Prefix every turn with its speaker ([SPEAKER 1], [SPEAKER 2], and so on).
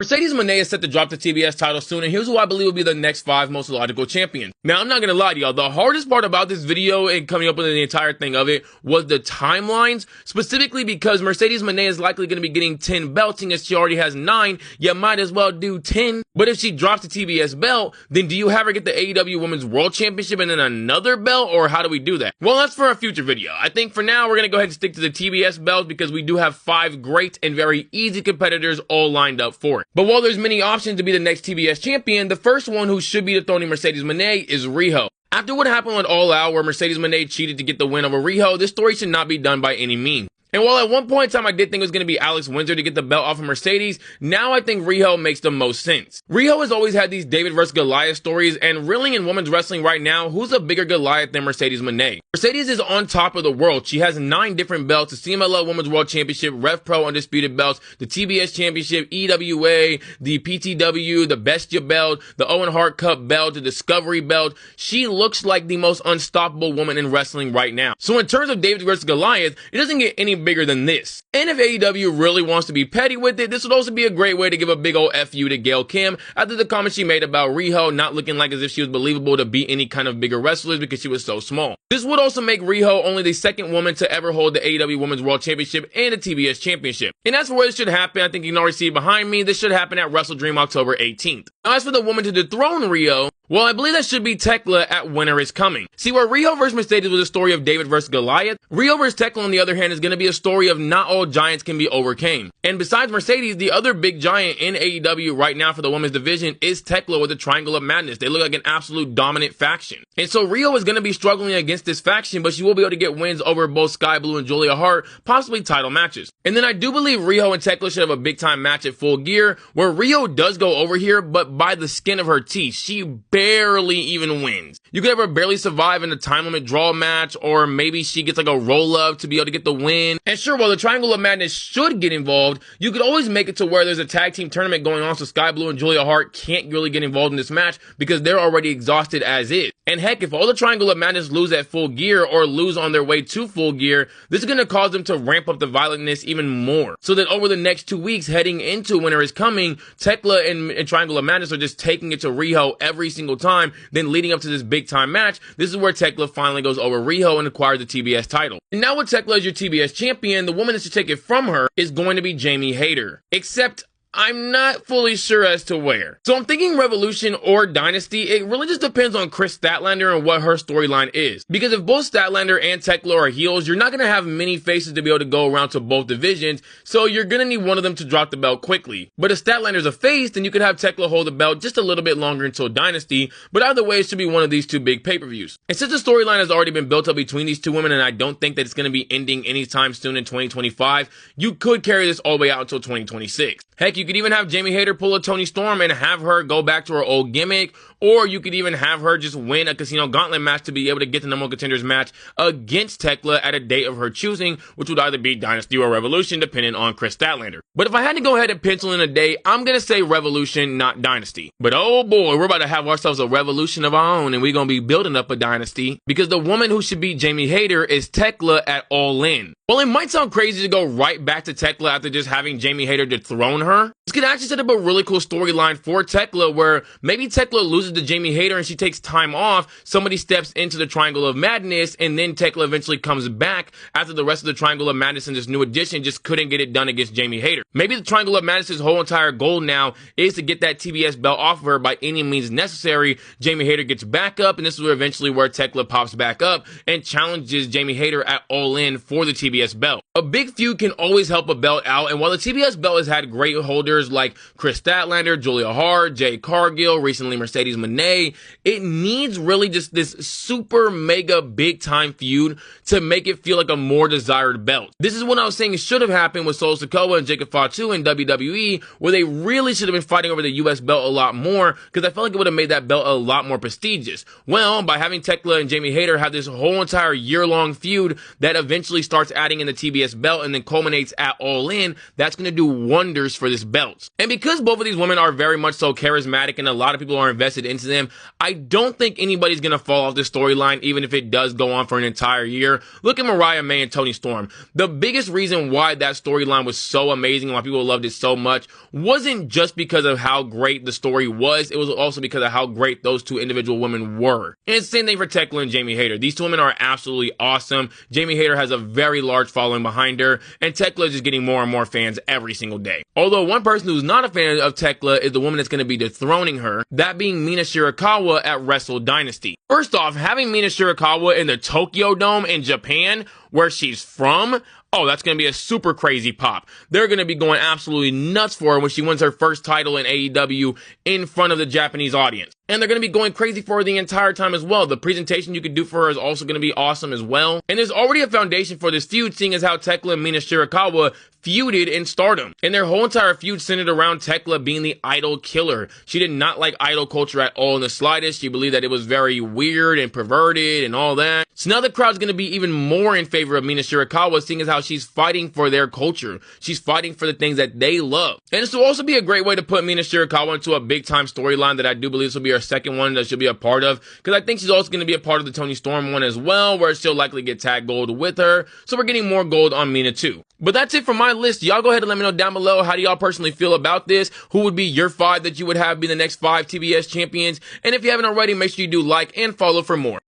[SPEAKER 1] Mercedes Moné is set to drop the TBS title soon, and here's who I believe will be the next 5 most logical champions. Now, I'm not gonna lie to y'all, the hardest part about this video and coming up with the entire thing of it was the timelines, specifically because Mercedes Moné is likely gonna be getting 10 belts, and as she already has 9, you might as well do 10. But if she drops the TBS belt, then do you have her get the AEW Women's World Championship and then another belt, or how do we do that? Well, that's for a future video. I think for now, we're gonna go ahead and stick to the TBS belts because we do have 5 great and very easy competitors all lined up for it. But while there's many options to be the next TBS champion, the first one who should be dethroning Mercedes Moné is Riho. After what happened with All Out, where Mercedes Moné cheated to get the win over Riho, this story should not be done by any means. And while at one point in time I did think it was going to be Alex Windsor to get the belt off of Mercedes, now I think Riho makes the most sense. Riho has always had these David versus Goliath stories, and really in women's wrestling right now, who's a bigger Goliath than Mercedes Moné? Mercedes is on top of the world. She has 9 different belts: the CMLL Women's World Championship, Rev Pro Undisputed belts, the TBS Championship, EWA, the PTW, the Bestia belt, the Owen Hart Cup belt, the Discovery belt. She looks like the most unstoppable woman in wrestling right now. So in terms of David versus Goliath, it doesn't get any bigger than this. And if AEW really wants to be petty with it, this would also be a great way to give a big old FU to Gail Kim after the comment she made about Riho not looking like as if she was believable to beat any kind of bigger wrestlers because she was so small. This would also make Riho only the second woman to ever hold the AEW Women's World Championship and the TBS Championship. And as for where this should happen, I think you can already see it behind me. This should happen at Wrestle Dream October 18th. Now, as for the woman to dethrone Riho, well, I believe that should be Tekla at Winter is Coming. See, where Riho vs. Mercedes was a story of David versus Goliath, Riho vs. Tekla, on the other hand, is going to be a story of not all giants can be overcame. And besides Mercedes, the other big giant in AEW right now for the women's division is Tekla with the Triangle of Madness. They look like an absolute dominant faction. And so Riho is going to be struggling against this faction, but she will be able to get wins over both Sky Blue and Julia Hart, possibly title matches. And then I do believe Riho and Tekla should have a big time match at Full Gear, where Riho does go over here, but by the skin of her teeth. She barely even wins. You could have her barely survive in a time limit draw match, or maybe she gets like a roll up to be able to get the win. And sure, while the Triangle of Madness should get involved, you could always make it to where there's a tag team tournament going on, so Sky Blue and Julia Hart can't really get involved in this match because they're already exhausted as is. And heck, if all the Triangle of Madness lose at Full Gear or lose on their way to Full Gear, this is going to cause them to ramp up the violentness even more. So that over the next 2 weeks heading into Winter is Coming, Tekla and Triangle of Madness are just taking it to Riho every single time, then leading up to this big time match. This is where Tekla finally goes over Riho and acquires the TBS title. And now with Tekla as your TBS champion, the woman that should take it from her is going to be Jamie Hayter. Except I'm not fully sure as to where. So I'm thinking Revolution or Dynasty. It really just depends on Chris Statlander and what her storyline is. Because if both Statlander and Tekla are heels, you're not going to have many faces to be able to go around to both divisions, so you're going to need one of them to drop the belt quickly. But if Statlander's a face, then you could have Tekla hold the belt just a little bit longer until Dynasty, but either way, it should be one of these 2 big pay-per-views. And since the storyline has already been built up between these 2 women, and I don't think that it's going to be ending anytime soon in 2025, you could carry this all the way out until 2026. Heck, you could even have Jamie Hayter pull a Toni Storm and have her go back to her old gimmick, or you could even have her just win a Casino Gauntlet match to be able to get the number 1 contenders match against Tekla at a date of her choosing, which would either be Dynasty or Revolution, depending on Chris Statlander. But if I had to go ahead and pencil in a date, I'm going to say Revolution, not Dynasty. But oh boy, we're about to have ourselves a revolution of our own, and we're going to be building up a dynasty, because the woman who should beat Jamie Hayter is Tekla at All In. Well, it might sound crazy to go right back to Tekla after just having Jamie Hayter dethrone her. This could actually set up a really cool storyline for Tekla, where maybe Tekla loses to Jamie Hayter and she takes time off, somebody steps into the Triangle of Madness, and then Tekla eventually comes back after the rest of the Triangle of Madness in this new edition just couldn't get it done against Jamie Hayter. Maybe the Triangle of Madness's whole entire goal now is to get that TBS belt off of her by any means necessary. Jamie Hayter gets back up, and this is where Tekla pops back up and challenges Jamie Hayter at All In for the TBS belt. A big feud can always help a belt out, and while the TBS belt has had great holders like Chris Statlander, Julia Hart, Jade Cargill, recently Mercedes Moné, it needs really just this super mega big time feud to make it feel like a more desired belt. This is what I was saying it should have happened with Solo Sikoa and Jacob Fatu in WWE, where they really should have been fighting over the US belt a lot more, because I felt like it would have made that belt a lot more prestigious. Well, by having Tekla and Jamie Hayter have this whole entire year-long feud that eventually starts adding in the TBS belt and then culminates at All In, that's going to do wonders for this belt. And because both of these women are very much so charismatic and a lot of people are invested into them. I don't think anybody's going to fall off this storyline, even if it does go on for an entire year. Look at Mariah May and Toni Storm. The biggest reason why that storyline was so amazing and why people loved it so much wasn't just because of how great the story was. It was also because of how great those two individual women were. And it's the same thing for Tekla and Jamie Hayter. These two women are absolutely awesome. Jamie Hayter has a very large following behind her, and Tekla is just getting more and more fans every single day. Although one person who's not a fan of Tekla is the woman that's going to be dethroning her, that being Mina Shirakawa at Wrestle Dynasty. First off, having Mina Shirakawa in the Tokyo Dome in Japan, where she's from, oh, that's going to be a super crazy pop. They're going to be going absolutely nuts for her when she wins her first title in AEW in front of the Japanese audience. And they're going to be going crazy for her the entire time as well. The presentation you could do for her is also going to be awesome as well. And there's already a foundation for this feud, seeing as how Tekla and Mina Shirakawa feuded in Stardom. And their whole entire feud centered around Tekla being the idol killer. She did not like idol culture at all in the slightest. She believed that it was very weird and perverted and all that. So now the crowd's going to be even more in favor of Mina Shirakawa, seeing as how she's fighting for their culture. She's fighting for the things that they love. And this will also be a great way to put Mina Shirakawa into a big time storyline that I do believe this will be her second one that she'll be a part of, because I think she's also going to be a part of the Toni Storm one as well, where she'll likely get tag gold with her. So we're getting more gold on Mina too. But that's it for my list. Y'all go ahead and let me know down below, how do y'all personally feel about this? Who would be your 5 that you would have be the next 5 TBS champions? And if you haven't already, make sure you do like and follow for more.